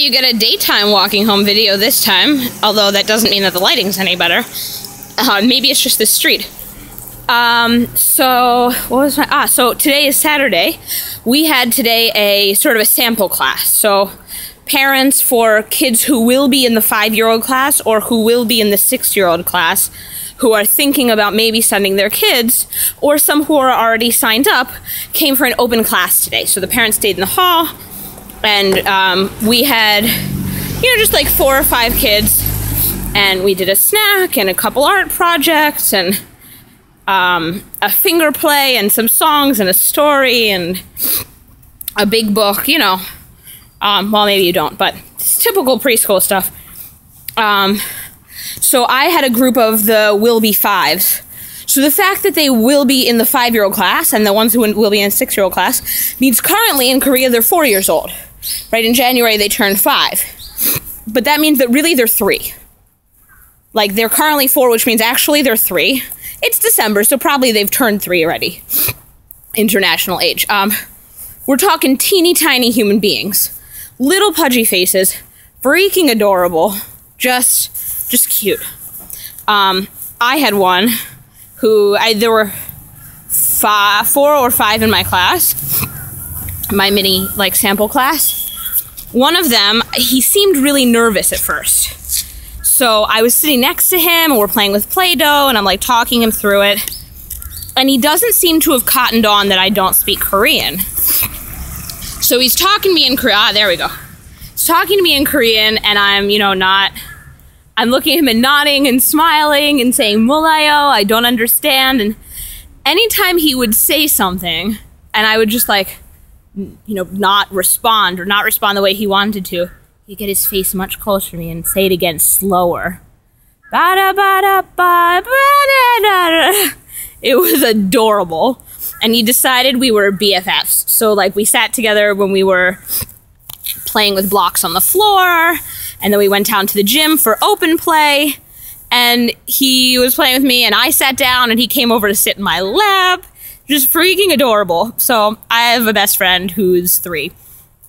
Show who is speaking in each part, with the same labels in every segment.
Speaker 1: you get a daytime walking home video this time, although that doesn't mean that the lighting's any better. Maybe it's just this street. So today is Saturday. We had today a sort of a sample class. So parents for kids who will be in the 5-year-old class or who will be in the 6-year-old class who are thinking about maybe sending their kids, or some who are already signed up, came for an open class today. So the parents stayed in the hall, and we had, just like 4 or 5 kids, and we did a snack and a couple art projects and a finger play and some songs and a story and a big book, well, maybe you don't, but it's typical preschool stuff. So I had a group of the will be 5s. So the fact that they will be in the 5-year-old class and the ones who will be in the 6-year-old class means currently in Korea they're 4 years old. Right? In January they turn 5. But that means that really they're 3. Like, they're currently 4, which means actually they're 3. It's December, so probably they've turned 3 already. International age. We're talking teeny tiny human beings. Little pudgy faces. Freaking adorable. Just cute. I had one who, there were 4 or 5 in my class. My mini, sample class. One of them, he seemed really nervous at first. So I was sitting next to him, and we're playing with Play-Doh, and I'm, talking him through it. And he doesn't seem to have cottoned on that I don't speak Korean. So he's talking to me in Korean. There we go. He's talking to me in Korean, and I'm, I'm looking at him and nodding and smiling and saying, "Molayo, I don't understand." And anytime he would say something, and I would just, not respond the way he wanted to, he'd get his face much closer to me and say it again slower. It was adorable. And he decided we were BFFs. So, we sat together when we were playing with blocks on the floor, and then we went down to the gym for open play, and he was playing with me, and I sat down, and he came over to sit in my lap. Just freaking adorable. So I have a best friend who's 3.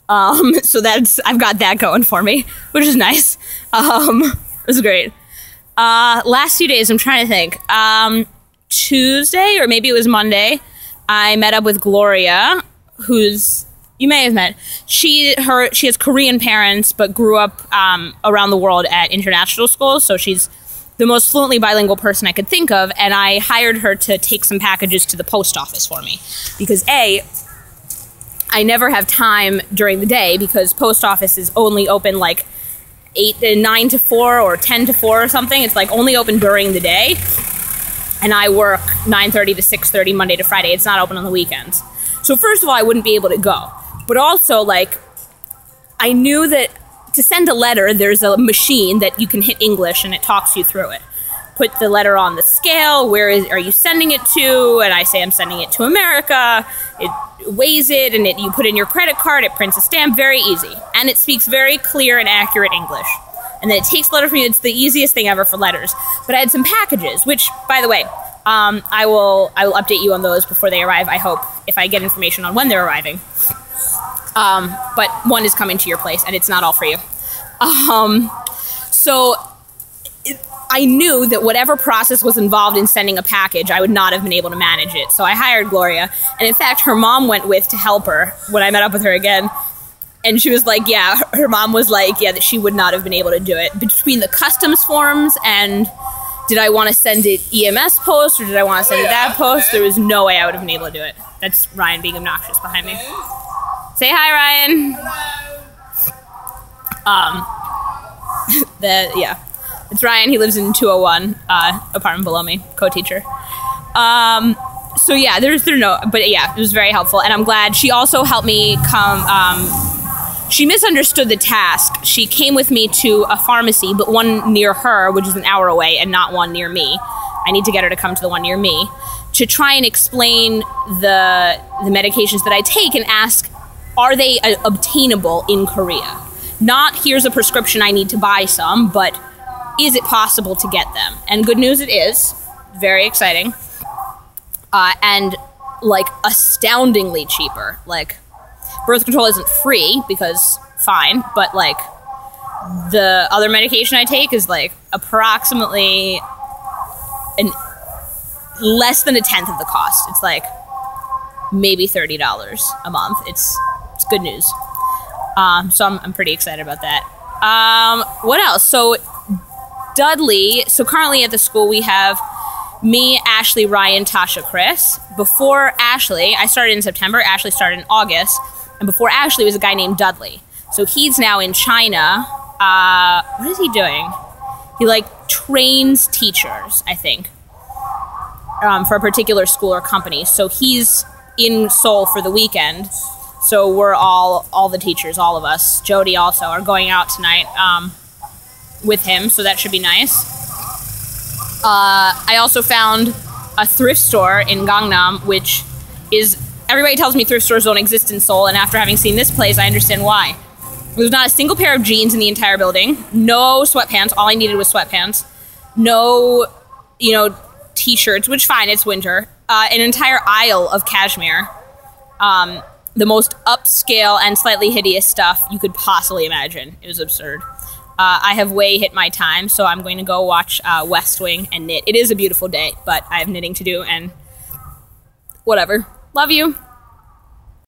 Speaker 1: So I've got that going for me, which is nice. It was great. Last few days, I'm trying to think. Tuesday, or maybe it was Monday, I met up with Gloria, who's, you may have met. She has Korean parents, but grew up around the world at international schools, so she's the most fluently bilingual person I could think of, and I hired her to take some packages to the post office for me. Because A, I never have time during the day, because post office is only open 9 to 4 or 10 to 4 or something. It's only open during the day. And I work 9:30 to 6:30 Monday to Friday. It's not open on the weekends. So first of all, I wouldn't be able to go. But also, I knew that to send a letter, there's a machine that you can hit English and it talks you through it. Put the letter on the scale. Are you sending it to? And I say I'm sending it to America. It weighs it, and you put in your credit card. It prints a stamp. Very easy. And it speaks very clear and accurate English. And then it takes the letter from you. It's the easiest thing ever for letters. But I had some packages, which, by the way, I will update you on those before they arrive, I hope, if I get information on when they're arriving. But one is coming to your place, and it's not all for you. I knew that whatever process was involved in sending a package, I would not have been able to manage it. So I hired Gloria, and in fact, her mom went with to help her when I met up with her again. And she was her mom was that she would not have been able to do it. Between the customs forms and did I want to send it EMS post or did I want to send it that post, there was no way I would have been able to do it. That's Ryan being obnoxious behind me. Say hi, Ryan. Hello. It's Ryan. He lives in 201, apartment below me, co-teacher. So yeah, it was very helpful, and I'm glad. She also helped me come. She misunderstood the task. She came with me to a pharmacy, but one near her, which is an hour away, and not one near me. I need to get her to come to the one near me to try and explain the medications that I take and ask, are they obtainable in Korea? Not, here's a prescription, I need to buy some, but is it possible to get them? And good news, it is. Very exciting. And, astoundingly cheaper. Birth control isn't free, because fine, but, the other medication I take is like approximately less than a tenth of the cost. It's like maybe $30 a month. It's good news. So I'm pretty excited about that. What else? So Dudley, so currently at the school we have me, Ashley, Ryan, Tasha, Chris. Before Ashley, I started in September, Ashley started in August, and before Ashley was a guy named Dudley. So he's now in China. What is he doing? He like trains teachers, I think, for a particular school or company. So he's in Seoul for the weekend. So we're all the teachers, all of us, Jody also, are going out tonight with him, so that should be nice. I also found a thrift store in Gangnam, which is, everybody tells me thrift stores don't exist in Seoul, and after having seen this place, I understand why. There's not a single pair of jeans in the entire building, no sweatpants, all I needed was sweatpants, no, t-shirts, which fine, it's winter, an entire aisle of cashmere, the most upscale and slightly hideous stuff you could possibly imagine. It was absurd. I have way hit my time, so I'm going to go watch West Wing and knit. It is a beautiful day, but I have knitting to do and whatever. Love you.